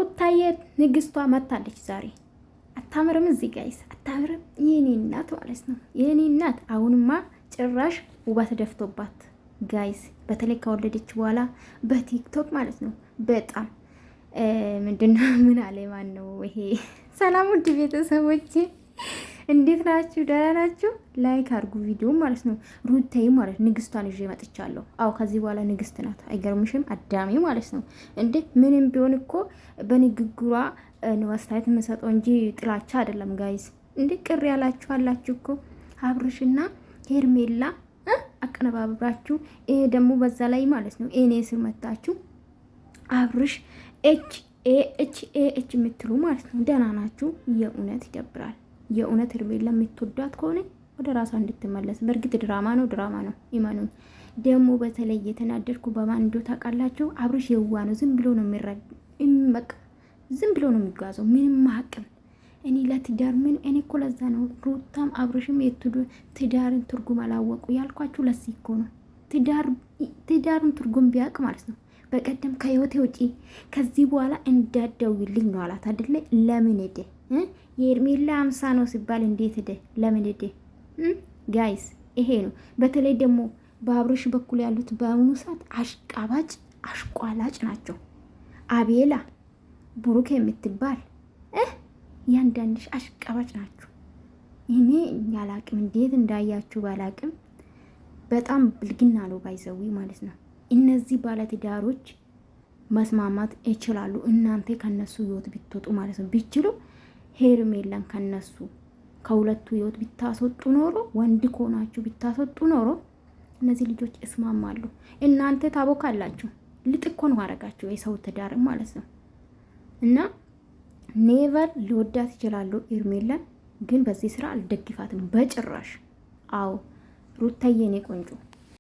ሩታዬ ንግስቷ መታለች ዛሬ። አታምርም? እዚህ ጋይስ አታምርም? የኔ እናት ማለት ነው የኔ እናት። አሁንማ ጭራሽ ውበት ደፍቶባት ጋይስ፣ በተለይ ከወለደች በኋላ በቲክቶክ ማለት ነው በጣም ምንድነው ምን አለ ማን ነው ይሄ? ሰላም ውድ ቤተሰቦቼ እንዴት ናችሁ? ደህና ናችሁ? ላይክ አድርጉ ቪዲዮ ማለት ነው። ሩታዬ ማለት ንግስቷን ይዤ መጥቻለሁ። አዎ ከዚህ በኋላ ንግስት ናት። አይገርምሽም? አዳሜ ማለት ነው እንዴ። ምንም ቢሆን እኮ በንግግሯ ነው አስተያየት የምሰጠው እንጂ ጥላቻ አይደለም ጋይስ። እንዴ ቅር ያላችሁ አላችሁ እኮ አብርሽና ሄርሜላ አቀነባብራችሁ። ይሄ ደግሞ በዛ ላይ ማለት ነው እኔ ስር መታችሁ አብርሽ ኤች የምትሉ ማለት ነው። ደህና ናችሁ? የእውነት ይደብራል። የእውነት ሄርሜላ የምትወዷት ከሆነ ወደ ራሷ እንድትመለስ። በእርግጥ ድራማ ነው ይመኑኝ። ደግሞ በተለይ የተናደድኩ በማን እንደው ታውቃላችሁ? አብርሽ የዋ ነው። ዝም ብሎ ነው ዝም ብሎ ነው የሚጓዘው። ምንም አቅም እኔ ለትዳር ምን እኔ እኮ ለዛ ነው ሩታም አብርሽም ትዳርን ትርጉም አላወቁ ያልኳችሁ። ለዚህ እኮ ነው ትዳርን ትርጉም ቢያውቅ ማለት ነው በቀደም ከህይወቴ ውጪ ከዚህ በኋላ እንዳትደውይልኝ ነው አላት አይደለ? ለምን ሄደ? የሄርሜላ 50 ነው ሲባል እንዴት ሄደ? ለምን ሄደ? ጋይስ ይሄ ነው። በተለይ ደግሞ በአብርሽ በኩል ያሉት በአሁኑ ሰዓት አሽቋላጭ ናቸው። አቤላ ብሩክ የምትባል ያንዳንድሽ አሽቃባጭ ናችሁ። እኔ ያላቅም እንዴት እንዳያችሁ ባላቅም በጣም ብልግና ነው ባይዘዊ ማለት ነው። እነዚህ ባለትዳሮች መስማማት ይችላሉ። እናንተ ከነሱ ህይወት ብትወጡ ማለት ነው ቢችሉ ሄርሜላን ከነሱ ከሁለቱ ህይወት ብታስወጡ ኖሮ ወንድ ከሆናችሁ ብታስወጡ ኖሮ እነዚህ ልጆች እስማማሉ። እናንተ ታቦካላችሁ። ልጥኮ ነው አረጋችሁ የሰው ትዳር ማለት ነው። እና ኔቨር ሊወዳት ይችላሉ ሄርሜላን፣ ግን በዚህ ስራ አልደግፋትም በጭራሽ። አዎ ሩታዬ የኔ ቆንጆ